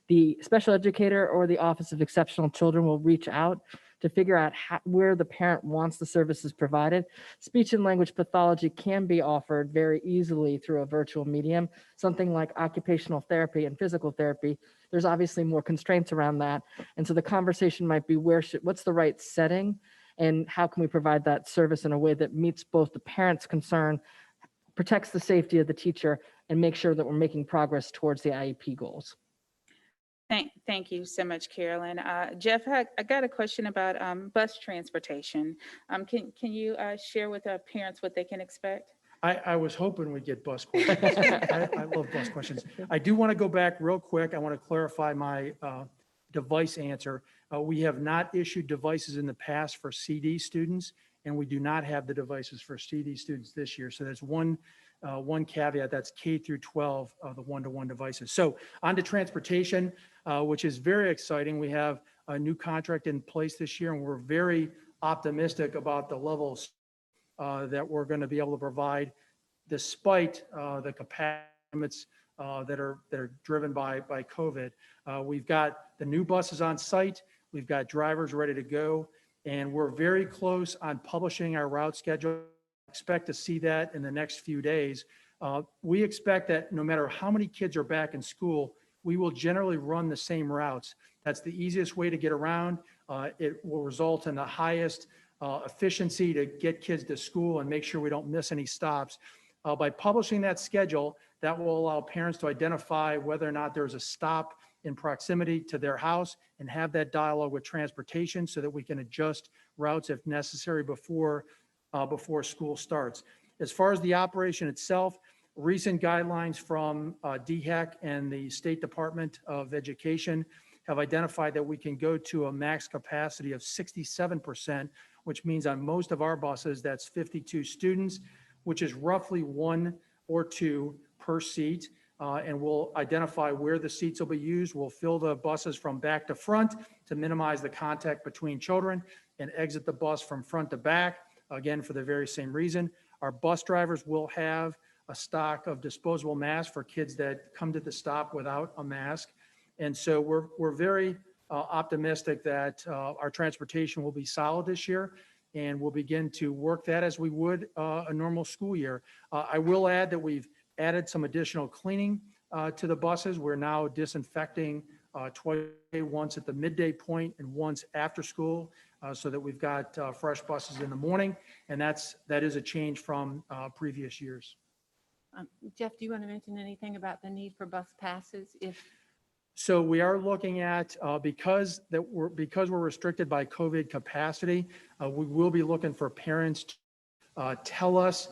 the special educator or the Office of Exceptional Children will reach out to figure out where the parent wants the services provided. Speech and language pathology can be offered very easily through a virtual medium. Something like occupational therapy and physical therapy, there's obviously more constraints around that. And so the conversation might be what's the right setting, and how can we provide that service in a way that meets both the parent's concern, protects the safety of the teacher, and make sure that we're making progress towards the IEP goals. Thank you so much, Carolyn. Jeff, I got a question about bus transportation. Can you share with our parents what they can expect? I was hoping we'd get bus questions. I love bus questions. I do want to go back real quick. I want to clarify my device answer. We have not issued devices in the past for CD students, and we do not have the devices for CD students this year. So that's one caveat. That's K through 12 of the one-to-one devices. So on to transportation, which is very exciting. We have a new contract in place this year, and we're very optimistic about the levels that we're going to be able to provide, despite the capacity limits that are driven by COVID. We've got the new buses on site. We've got drivers ready to go, and we're very close on publishing our route schedule. Expect to see that in the next few days. We expect that no matter how many kids are back in school, we will generally run the same routes. That's the easiest way to get around. It will result in the highest efficiency to get kids to school and make sure we don't miss any stops. By publishing that schedule, that will allow parents to identify whether or not there's a stop in proximity to their house and have that dialogue with transportation so that we can adjust routes if necessary before school starts. As far as the operation itself, recent guidelines from DHEC and the State Department of Education have identified that we can go to a max capacity of 67%, which means on most of our buses, that's 52 students, which is roughly 1 or 2 per seat. And we'll identify where the seats will be used. We'll fill the buses from back to front to minimize the contact between children and exit the bus from front to back, again, for the very same reason. Our bus drivers will have a stock of disposable masks for kids that come to the stop without a mask. And so we're very optimistic that our transportation will be solid this year, and we'll begin to work that as we would a normal school year. I will add that we've added some additional cleaning to the buses. We're now disinfecting twice a day, once at the midday point and once after school, so that we've got fresh buses in the morning. And that is a change from previous years. Jeff, do you want to mention anything about the need for bus passes? So we are looking at, because we're restricted by COVID capacity, we will be looking for parents to tell us,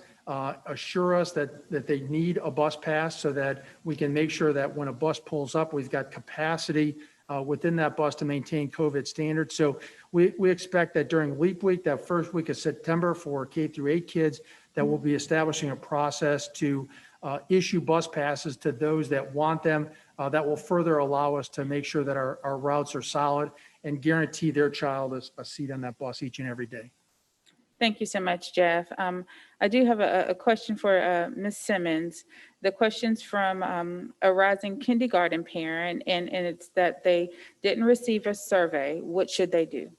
assure us that they need a bus pass so that we can make sure that when a bus pulls up, we've got capacity within that bus to maintain COVID standards. So we expect that during Leap Week, that first week of September for K through 8 kids, that we'll be establishing a process to issue bus passes to those that want them. That will further allow us to make sure that our routes are solid and guarantee their child a seat on that bus each and every day. Thank you so much, Jeff. I do have a question for Ms. Simmons. The question's from a rising kindergarten parent, and it's that they didn't receive a survey. What should they do?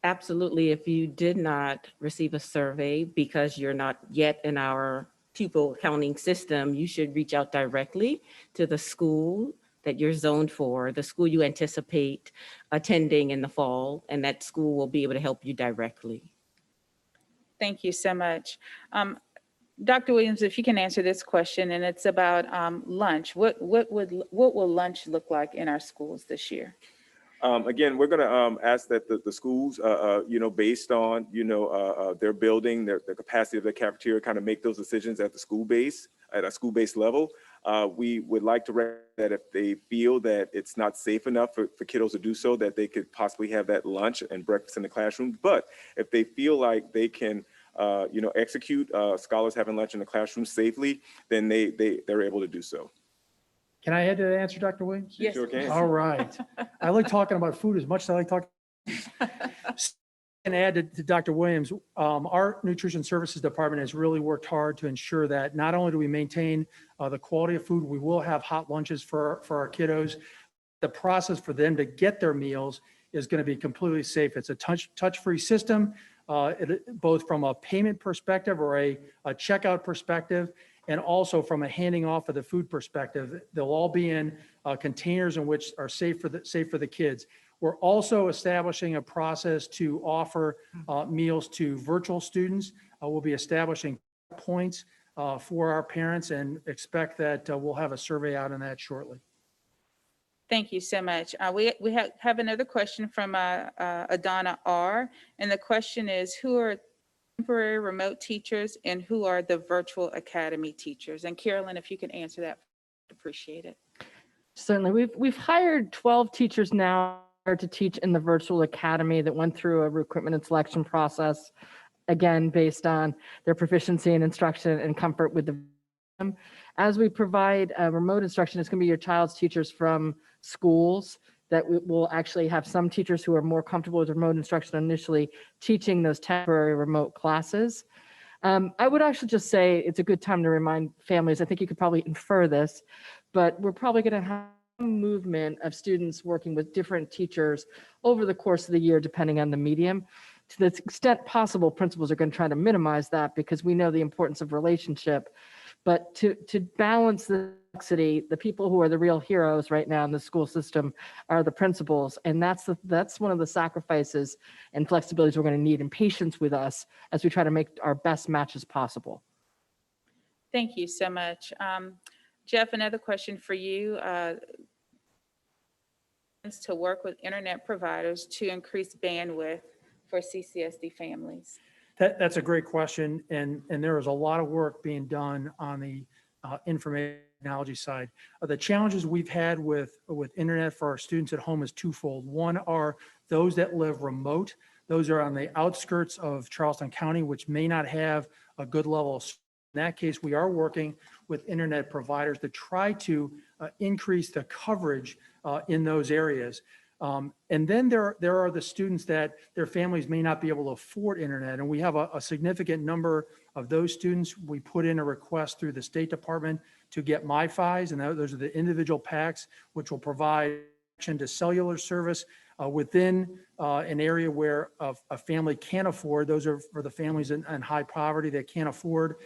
Absolutely. If you did not receive a survey because you're not yet in our pupil counting system, you should reach out directly to the school that you're zoned for, the school you anticipate attending in the fall, and that school will be able to help you directly. Thank you so much. Dr. Williams, if you can answer this question, and it's about lunch. What will lunch look like in our schools this year? Again, we're going to ask that the schools, based on, their building, the capacity of the cafeteria, kind of make those decisions at the school base, at a school-based level. We would like to recommend that if they feel that it's not safe enough for kiddos to do so, that they could possibly have that lunch and breakfast in the classroom. But if they feel like they can, execute scholars having lunch in the classroom safely, then they're able to do so. Can I add to that answer, Dr. Williams? Yes. Sure can. All right. I like talking about food as much as I like talking. And add to Dr. Williams, our nutrition services department has really worked hard to ensure that not only do we maintain the quality of food, we will have hot lunches for our kiddos. The process for them to get their meals is going to be completely safe. It's a touch-free system, both from a payment perspective or a checkout perspective, and also from a handing off of the food perspective. They'll all be in containers in which are safe for the kids. We're also establishing a process to offer meals to virtual students. We'll be establishing points for our parents and expect that we'll have a survey out on that shortly. Thank you so much. We have another question from Adana R. And the question is, who are temporary remote teachers and who are the virtual academy teachers? And Carolyn, if you can answer that, I'd appreciate it. Certainly. We've hired 12 teachers now to teach in the virtual academy that went through a recruitment and selection process, again, based on their proficiency in instruction and comfort with the. As we provide remote instruction, it's going to be your child's teachers from schools that will actually have some teachers who are more comfortable with remote instruction initially teaching those temporary remote classes. I would actually just say it's a good time to remind families, I think you could probably infer this, but we're probably going to have movement of students working with different teachers over the course of the year, depending on the medium. To the extent possible, principals are going to try to minimize that because we know the importance of relationship. But to balance the complexity, the people who are the real heroes right now in the school system are the principals. And that's one of the sacrifices and flexibilities we're going to need, and patience with us as we try to make our best matches possible. Thank you so much. Jeff, another question for you. To work with internet providers to increase bandwidth for CCSD families? That's a great question. And there is a lot of work being done on the information technology side. The challenges we've had with internet for our students at home is twofold. One are those that live remote. Those are on the outskirts of Charleston County, which may not have a good level of. In that case, we are working with internet providers to try to increase the coverage in those areas. And then there are the students that their families may not be able to afford internet. And we have a significant number of those students. We put in a request through the State Department to get MiFis, and those are the individual packs, which will provide connection to cellular service within an area where a family can't afford. Those are for the families in high poverty that can't afford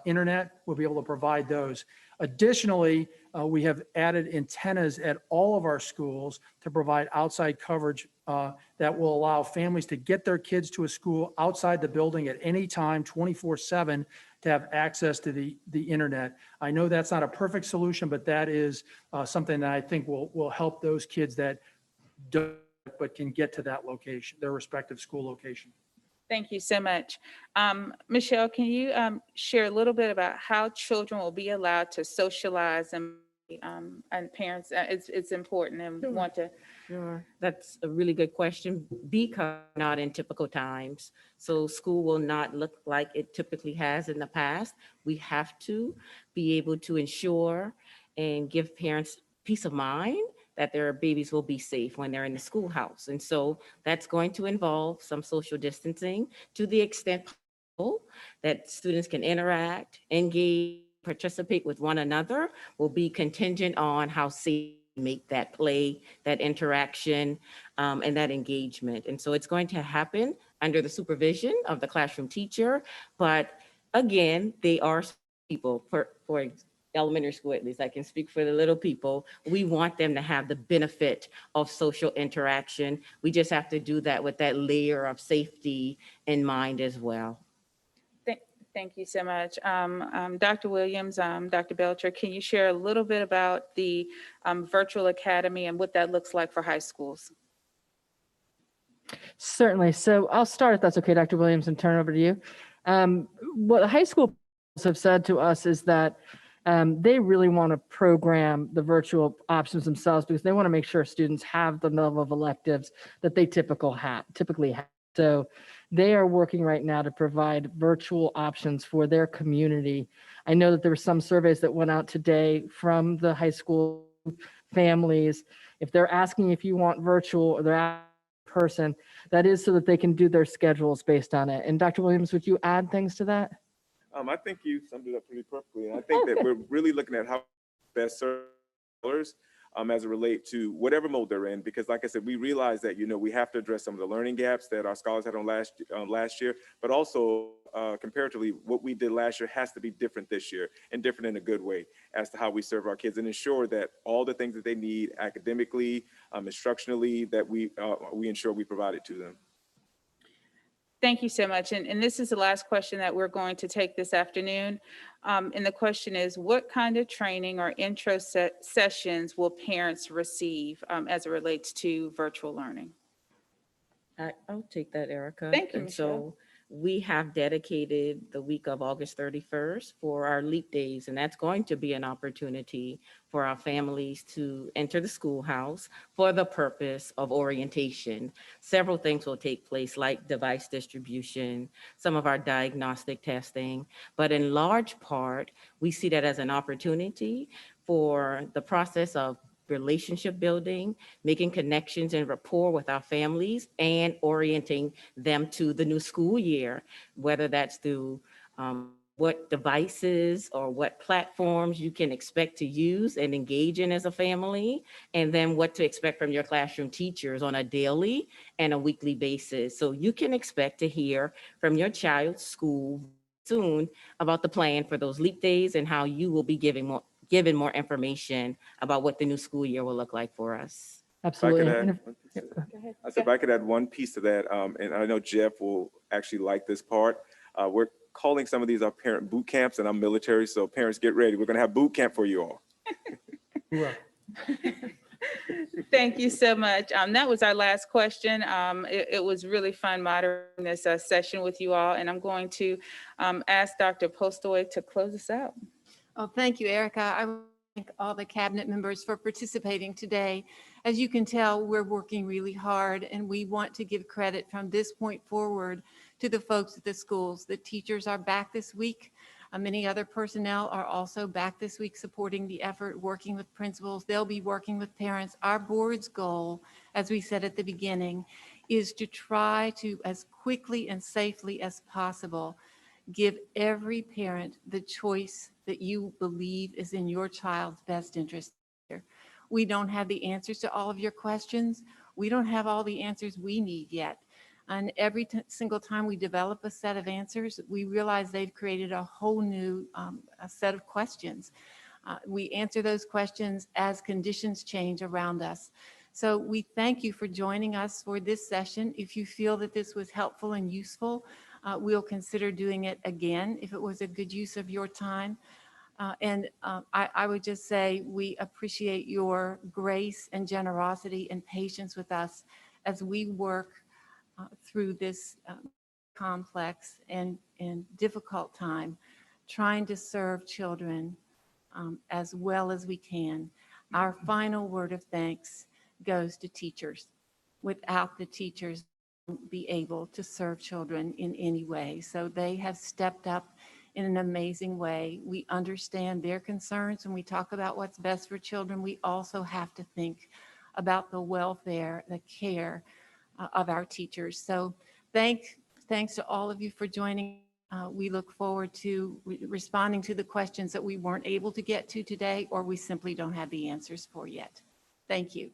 internet. We'll be able to provide those. Additionally, we have added antennas at all of our schools to provide outside coverage that will allow families to get their kids to a school outside the building at any time, 24/7, to have access to the internet. I know that's not a perfect solution, but that is something that I think will help those kids that don't but can get to that location, their respective school location. Thank you so much. Michelle, can you share a little bit about how children will be allowed to socialize and parents, it's important and Sure. want to. Sure, that's a really good question because not in typical times. So school will not look like it typically has in the past. We have to be able to ensure and give parents peace of mind that their babies will be safe when they're in the schoolhouse. And so that's going to involve some social distancing to the extent possible that students can interact, engage, participate with one another will be contingent on how safe we make that play, that interaction, and that engagement. And so it's going to happen under the supervision of the classroom teacher. But again, they are people for elementary school, at least I can speak for the little people. We want them to have the benefit of social interaction. We just have to do that with that layer of safety in mind as well. Thank you so much. Dr. Williams, Dr. Belcher, can you share a little bit about the virtual academy and what that looks like for high schools? Certainly. So I'll start, if that's okay, Dr. Williams, and turn it over to you. What high school have said to us is that they really want to program the virtual options themselves because they want to make sure students have the level of electives that they typically have. So they are working right now to provide virtual options for their community. I know that there were some surveys that went out today from the high school families. If they're asking if you want virtual or they're asking in person, that is so that they can do their schedules based on it. And Dr. Williams, would you add things to that? I think you summed it up pretty perfectly. And I think that we're really looking at how best serve scholars as it relates to whatever mode they're in, because like I said, we realize that, we have to address some of the learning gaps that our scholars had on last year, but also comparatively, what we did last year has to be different this year, and different in a good way as to how we serve our kids and ensure that all the things that they need academically, instructionally, that we ensure we provide it to them. Thank you so much. And this is the last question that we're going to take this afternoon. And the question is, what kind of training or intro sessions will parents receive as it relates to virtual learning? I'll take that, Erica. Thank you, And Michelle. so we have dedicated the week of August 31st for our LEAP days, and that's going to be an opportunity for our families to enter the schoolhouse for the purpose of orientation. Several things will take place, like device distribution, some of our diagnostic testing, but in large part, we see that as an opportunity for the process of relationship building, making connections and rapport with our families, and orienting them to the new school year, whether that's through what devices or what platforms you can expect to use and engage in as a family, and then what to expect from your classroom teachers on a daily and a weekly basis. So you can expect to hear from your child's school soon about the plan for those LEAP days and how you will be given more information about what the new school year will look like for us. Absolutely. I said, if I could add one piece to that, and I know Jeff will actually like this part. We're calling some of these our parent boot camps, and I'm military, so parents get ready. We're gonna have boot camp for you all. Thank you so much. That was our last question. It was really fun moderating this session with you all, and I'm going to ask Dr. Postoy to close us out. Oh, thank you, Erica. I want to thank all the cabinet members for participating today. As you can tell, we're working really hard, and we want to give credit from this point forward to the folks at the schools. The teachers are back this week. Many other personnel are also back this week supporting the effort, working with principals. They'll be working with parents. Our board's goal, as we said at the beginning, is to try to, as quickly and safely as possible, give every parent the choice that you believe is in your child's best interest. We don't have the answers to all of your questions. We don't have all the answers we need yet. And every single time we develop a set of answers, we realize they've created a whole new a set of questions. We answer those questions as conditions change around us. So we thank you for joining us for this session. If you feel that this was helpful and useful, we'll consider doing it again if it was a good use of your time. I would just say we appreciate your grace and generosity and patience with us as we work through this complex and difficult time trying to serve children as well as we can. Our final word of thanks goes to teachers. Without the teachers, we won't be able to serve children in any way. So they have stepped up in an amazing way. We understand their concerns when we talk about what's best for children. We also have to think about the welfare, the care of our teachers. So thanks to all of you for joining. We look forward to responding to the questions that we weren't able to get to today, or we simply don't have the answers for yet. Thank you.